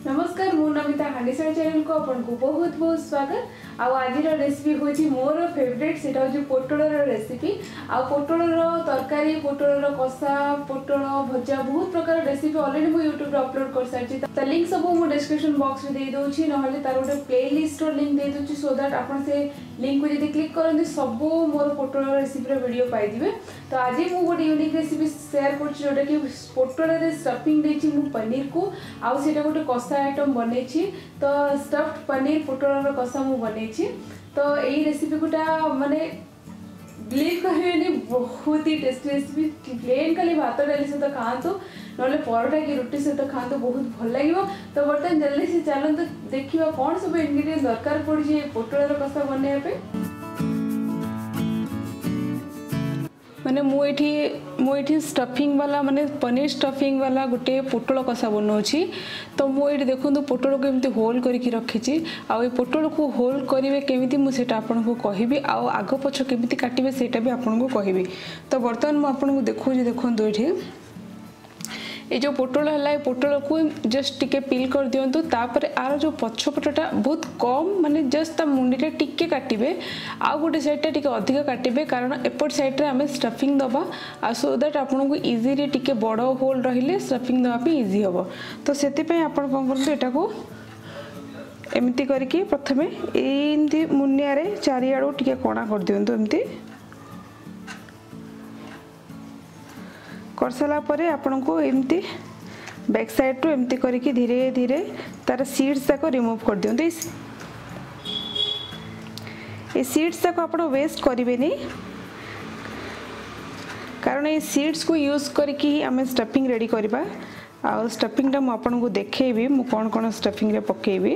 नमस्कार मु नमिता हांडीशाला चैनल को आपको बहुत बहुत स्वागत। आज रेसिपी होची मोर फेवरेट सेटा होची पोटोलर रेसिपी। पोटोलर तरकारी, पोटोलर कषा, पोटल भजा बहुत प्रकार रेसिपी ऑलरेडी मु यूट्यूब अपलोड कर सारछि। त लिंक सब मु डिस्क्रिप्शन बॉक्स में दे दोछि, नहले तार गोटे प्लेलिस्ट रो लिंक दे दोछि सो दैट आपन से लिंक को जदी क्लिक करन सब मोर पोटोलर रेसिपी रो वीडियो पाइ दिबे। तो आज मु गोटे यूनिक रेसिपी शेयर करछि जोटा कि पोटोलर रे स्टफिंग देछि मु पनीर को आ सेटा गोटे कषा आइटम बनै छी। तो स्टफ्ड पनीर पोटोलर कषा मु बनै छी। तो यही रेसिपी गोटा माने बिलीव करेनि बहुत ही टेस्टी रेसिपी। प्लेन खाली भात डाली सहित खातु ना परोटा कि रोटी सहित खातु बहुत भल लगे। तो बर्तमान जल्दी से चलते देखा कौन सब इंग्रेडिएंट दरकार पड़ी पोटोलर कषा बनवाई। माने मुझे स्टफिंग वाला माने पनीर स्टफिंग वाला गोटे पोटल कषा बनाऊँगी। तो मुझे देखो पोटल को एमती होल करके रखी। आउ पोटल को होल करेंगे केमी मुझे आपन को कहबी, आग पछ केमी काटे से आपन को कहबी। तो बर्तमान मुझे देखो देखो ये ये जो पोटल है पोटल को जस्ट टिके पील कर दिंतु। तापर आर जो पछपटा बहुत कम माने जस्ट ता मुंडीटा टिके काटिबे, आ गोटे साइडटा टिके अधिक काटिबे कारण एपट साइड रे हमें स्टफिंग दबा आ सो दैट आपन को इजीली टिके बड़ होल रहिले स्टफिंग दबा पे इजी हबो। तो सेति पे आपन कोन करते एटा को एमती करके प्रथमे एमती मुनिया रे चारि आडो टिके कोणा कर दियंतु। एमती कर सारा परे आपन को एमती बैक साइड टू एमती करके धीरे धीरे तार सीड्स तक रिमूव कर दियंतु। ये सीड्स तक आप वेस्ट करेंगे कारण ये सीड्स को यूज करके ही आम स्टफिंग रेडी करवा। आ स्टफिंग मुझे आपको देखेबी मु कौन कौन स्टफिंग रे पकेबी।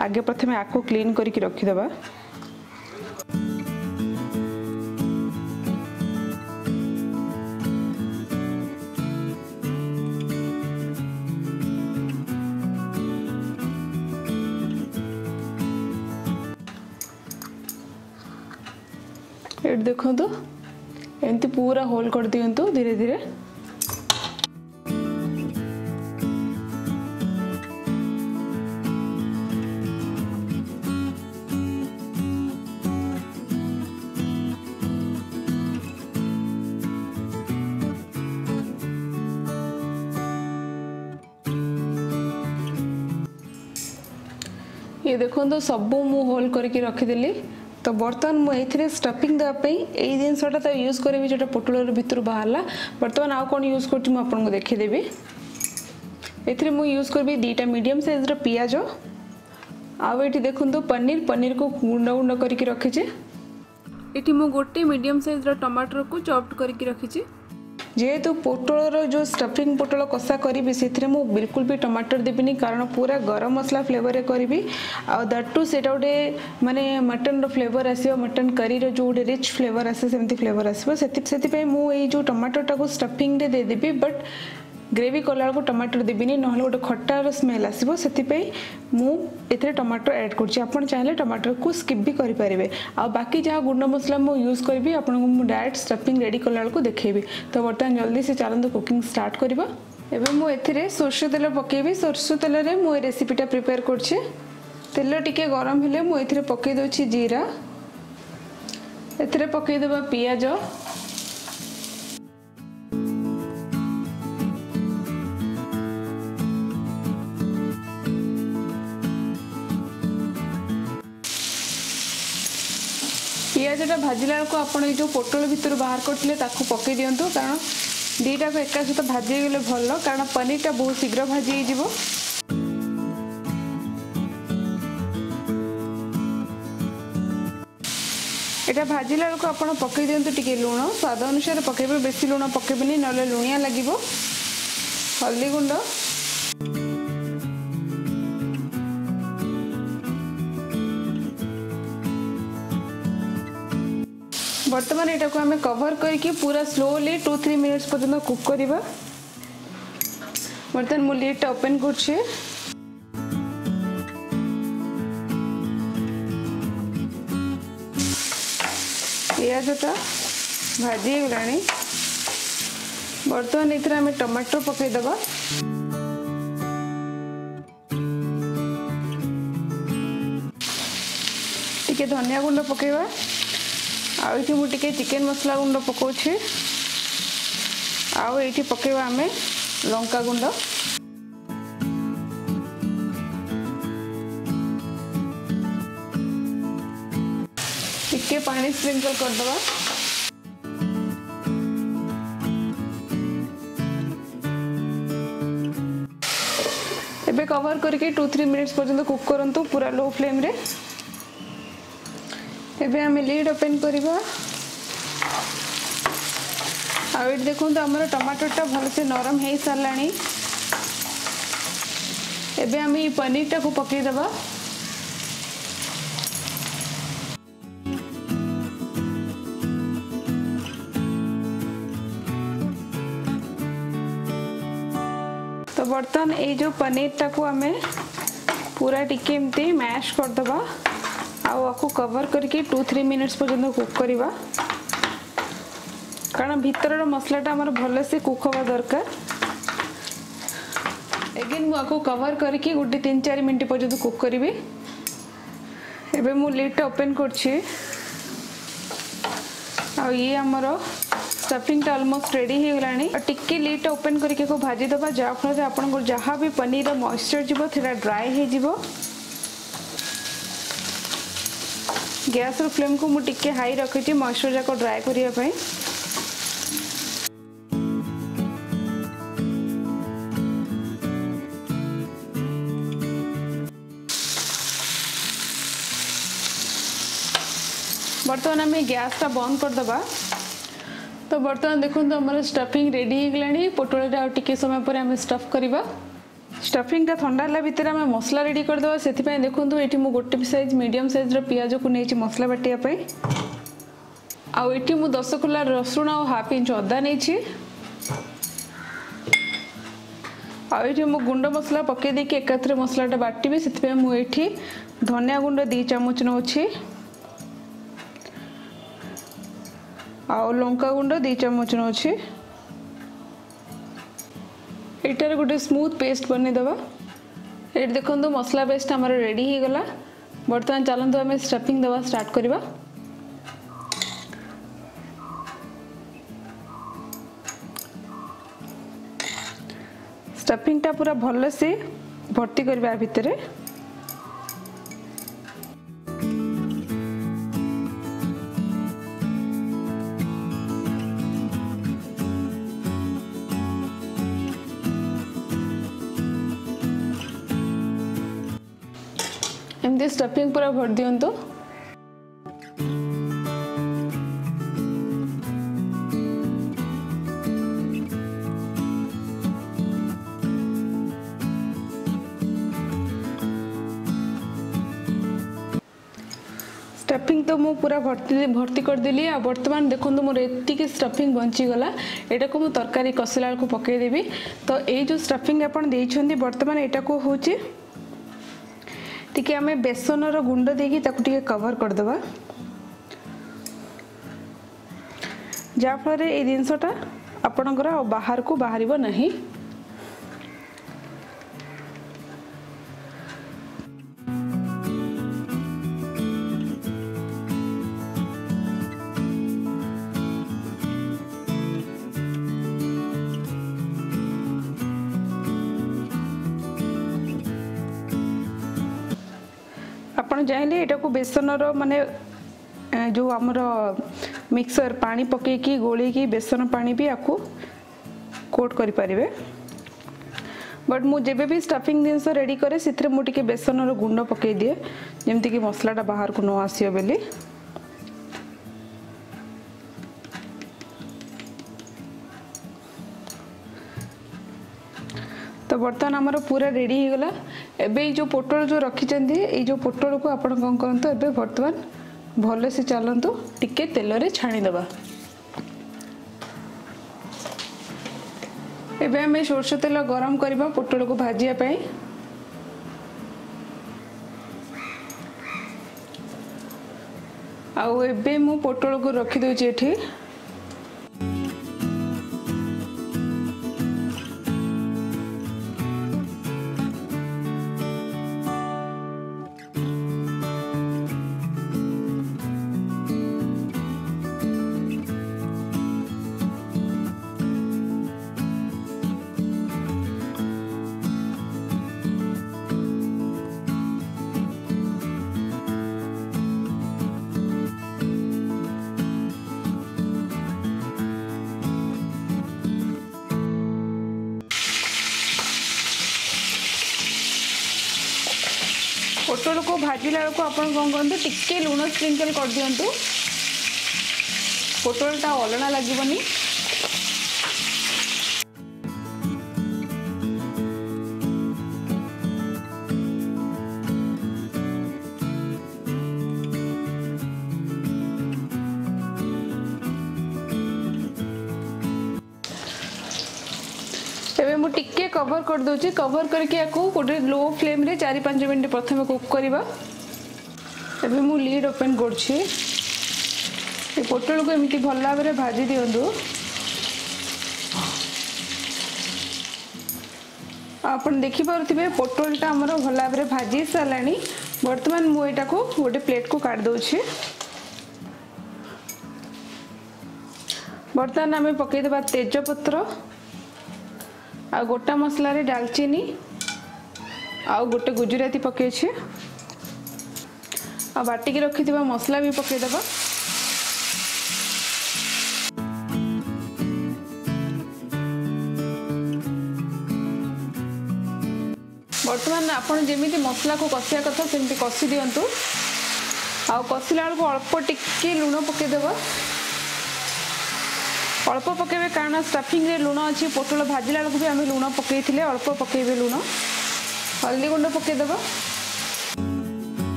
आगे प्रथमे आको क्लीन करके रखीदबा। ये देखो तो एमती पूरा होल कर दियंतु धीरे धीरे। ये देखो तो सब मु होल करके रखीदेली। तो बर्तमान मुझे स्टफिंग देवाई यही जिनसा तो यूज करी जो पोटल भितर बाहरला। बर्तमान आउ कौन यूज कर देखीदेवी। ये मुझे यूज करी 2टा मीडियम साइज पियाज आउ ये देखो पनीर को गुंड गुंड करके रखीचे। ये मु गोटे मीडियम साइज टमाटर को चॉप्ड करके रखीचे। जेहेतु पोटल जो स्टफिंग पोटल कषा करी से बिल्कुल भी टमाटर देविनी कारण पूरा गरम मसला फ्लेवर करी। आ दैट टू सेटा गोटे माने मटन रो फ्लेवर आसो, मटन करी रो जो गोटे रिच फ्लेवर आसे सेमती फ्लेवर आसो। से मु ये जो टमाटर टाको स्टफिंग रे दे देबी, बट ग्रेवी कला को टमाटर देविनी ना गोटे खटार स्मेल आसो। से मुझे टमाटर ऐड कर आपन चाहे टमाटर को स्किप भी करें। आ बाकी जहाँ गुंड मसला मु यूज करी आपको डायरेक्ट स्टफिंग रेडी कला को देखेबी। तो बर्तमान जल्दी से चलते कुकिंग स्टार्ट करबा। एबे मुझे सोरष तेल पकेबी। सोरष तेल रे मु रेसिपीटा प्रिपेयर करछे। तेल टिके गरम हेले मुझे पकई दोछि जीरा, एथिरे पकई देबा पियाज, पियाजटा भाजिला को आप जो पोटल भितर बाहर करते पकई दिंतु कारण 2टा को एका सहित भाजी गले भल कारण पनीरटा बहुत शीघ्र भाजी हो। एटा भाजिला को आप पकई दिंतु टिके लुण स्वाद अनुसार पकेबे, बेसी लुण पकेबेनी ना लुणिया लगे। हल्दी गुंड, बर्तमान एटा को हमें कवर करके पूरा स्लोली 2-3 मिनट्स पर्यंत कुक करवा। बर्तमान मु लिडटा ओपन करछे। पियाजटा भाजी गलानी। बर्तमान इथरा हमें टमाटर पकई दबा। टिके धनिया गुंड पकेबा आउ ये मुझे चिकेन मसला गुंड पकाउछे आउ ये पकेबा आमे लंका गुंड टिके पानी स्प्रिंकल कर दबा एबे कवर करके 2-3 मिनिट्स पर्यंत कुक करंतु पूरा लो फ्लेम रे। एबे हमें लीड ओपन करबा आ एट देखो तो हमर टमाटर टा भल से नरम हे सारलानी। एबे हम ये पनीर टा को पके दबा तो बर्तन ये जो पनीर टा को हमें पूरा टिके एमती मैश कर दबा आको कवर करके 2-3 मिनिट्स पर्यंत कुक करवा कारण भीतर मसलाटा आमर भल से कुक हवा दरकार। एगेन मुझे कवर करके गोटे 3-4 मिनट पर्यंत कुक करी। एबे मु लिड ओपन करछि आ ये आमर स्टफिंग टा ऑलमोस्ट रेडी हो गलानी। टिक्की लिड ओपन करके को भाजी दबा जा फल आपन जहाँ भी पनीर मॉइस्चर जीवो थोड़ा ड्राई हो जीवो। गैस रो फ्लेम को मुझे हाई रखी मॉइस्चर जाक ड्राई करिया पई। बर्तमान आम गैस टा बंद कर दबा। तो बर्तमान देखो तो हमारा स्टफिंग रेडी हो गलानी। पोटल टिके समय पर आम स्टफ करवा। स्टफिंग टा ठंडा ला भितर आम मसला रेडी कर दबा। सेति पय देखो तो एठी मु गोटे साइज मीडियम साइज रो पियाज को नेछि मसला बाटिया पय आ एठी मु 10 कुला रसुण आ हाफ इंच अदा नेछि आ एठी मु गुंड मसला पके दे के एकाथरे मसलाटा बाटिबे। सेति पय मु एठी धनिया गुंड 2 चम्मच नउछि आ लंका गुंड 2 चम्मच नउछि। एटार गोटे स्मूथ पेस्ट बने दबा। एट देखो तो मसला पेस्ट आमर रेडी हो गला। बर्तमान चलते आम स्टफिंग दबा स्टार्ट करवा। स्टफिंग टा पूरा भल से भर्ती करवा भितर। एमती स्टफिंग पूरा भर दियंतो। स्टफिंग तो मु पूरा भर्ती कर देली। आ वर्तमान देखो मोर एतिक स्टफिंग बंची गला। एटा को मु तरकारी कसिला को पके देबी। तो ए जो स्टफिंग आपण देइछंदी वर्तमान एटा को होची टिके आमे बेसन रो गुंड देकी ताकू टिके कवर कर दबा जा फल ए जिनसटा आपणकर बाहर को बाहरिबो नहीं। आपण चाहिले एटा को बेसन रो माने जो हमर मिक्सर पानी पके की गोली की बेसन पानी भी आपको कोट करि परिबे। बट मु जेबे भी स्टफिंग जिनस रेडी करे सिथरे मु टिके बेसन रो गुंड पके दिए जेमति कि मसलाटा बाहर को न आसियो बेली। तो बर्तमान आमर पूरा रेडी हो गला। एबे जो पोटल जो रखी ये जो पोटल को आपण कौन करंतु एबे वर्तमान भले से चलंतु टिके तेल रे छाणी दबा। एबे हमें सोरष तेल गरम करबा पोटल को भाजिया पई। आउ एबे मु पोटल को रखी दउची एठी। पोटल को भाजिला बेलू आपन कौन करते टिके लुण स्प्रिंकल कर दिंतु पोटलटा अलणा लगनी। मु टिके कवर कर दूची कवर करके गोटे लो फ्लेम रे 4-5 मिनट प्रथम कुक करवा। एबे मु लीड ओपन करछि ए पोटल को एमती भल भाव में भाजी दिंतु। आपन देखि पारुथिबे पोटलटा हमर भल भाव में भाजी साराणी। वर्तमान मु एटा को गोटे प्लेट को काट दोछि। वर्तमान आमे पकई देबा तेजपत्र आ गोटा मसला रे दालचीनी आ गोटे गुजराती पकई छे आ बाटी के रखी दिबा मसला भी पकई देबा। वर्तमान आपण जेमिति मसला को कसिया कथा सेमिति कसी दियंतु आ कसिला को अल्प टिके लूण पकई देबा। अल्प पकेबे कारण स्टफिंग रे लुण अच्छी पोटल भाजिला बेलू भी आम लुण पकई अल्प पकेबे लुण। हल्दी गुंड पकईदेबा।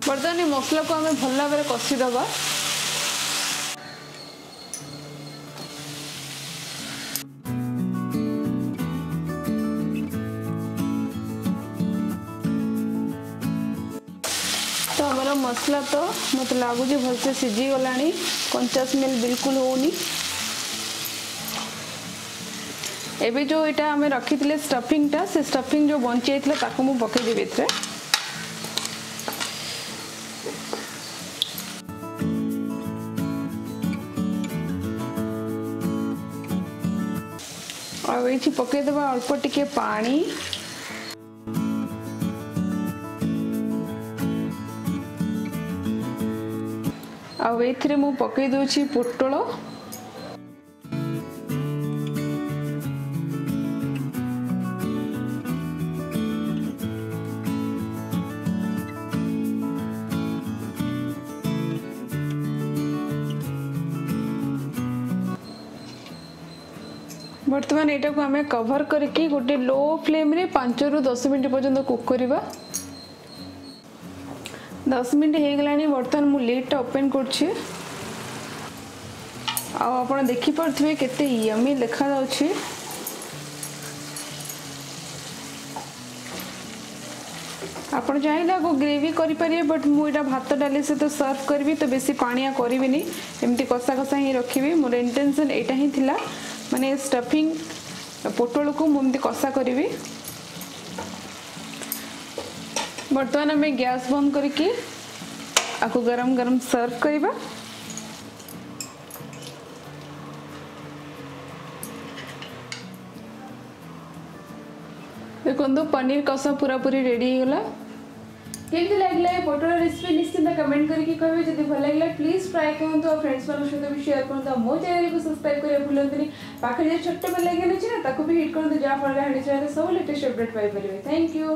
बर्तमान मसला को आम भल भाव में कषिदबा। तो हमारा मसला तो मत लगुच भलसे सीझी गला कंचा स्मेल बिल्कुल होनी। एबे जो इटा हमें रखी थे स्टफिंगटा से स्टफिंग जो बंची ताको मु पकईदेवी एथरे। और ये पकईदेवा अल्प टिके पानी आउ एथिरे मु पकई दोछि पोटल वर्तमान एटा को हमें कवर करके गोटे लो फ्लेम रे 5 ରୁ 10 मिनट पर्यंत कुक करवा। 10 मिनट हो गलानी। बर्तमान मु लीडटा ओपन करछि आ आपण देखि परथिबे केते यमी देखा जाउछि। आपण चाहिए को ग्रेवी करि परिए बट मु एटा भात डाली से तो सर्व करबी तो बेसी पानिया करबिनी एमती कसा कसा ही रखिबी। मोर इंटेंशन एटा ही थिला माने स्टफिंग पोटल को मुमती कसा करी। बर्तमान हमें गैस बंद करके आपको गरम गरम सर्व करवा। देखो पनीर कषा पूरा पूरी रेडी होगा। केमती लगला ये पोटल रेसिपी निश्चिंत कमेंट करके कहबे। जदि भल लगला प्लीज ट्राई करंतु और फ्रेंड्स मान सहित भी शेयर करंतु। मो चैनल को सब्सक्राइब करे भूलंतुनी। पाखे जे छोटे बेल आइकन अछि ना ताको भी हिट करंतु जा फल हांडिशाला सब लेटेस्ट अपडेट पाई परिबे। Thank you.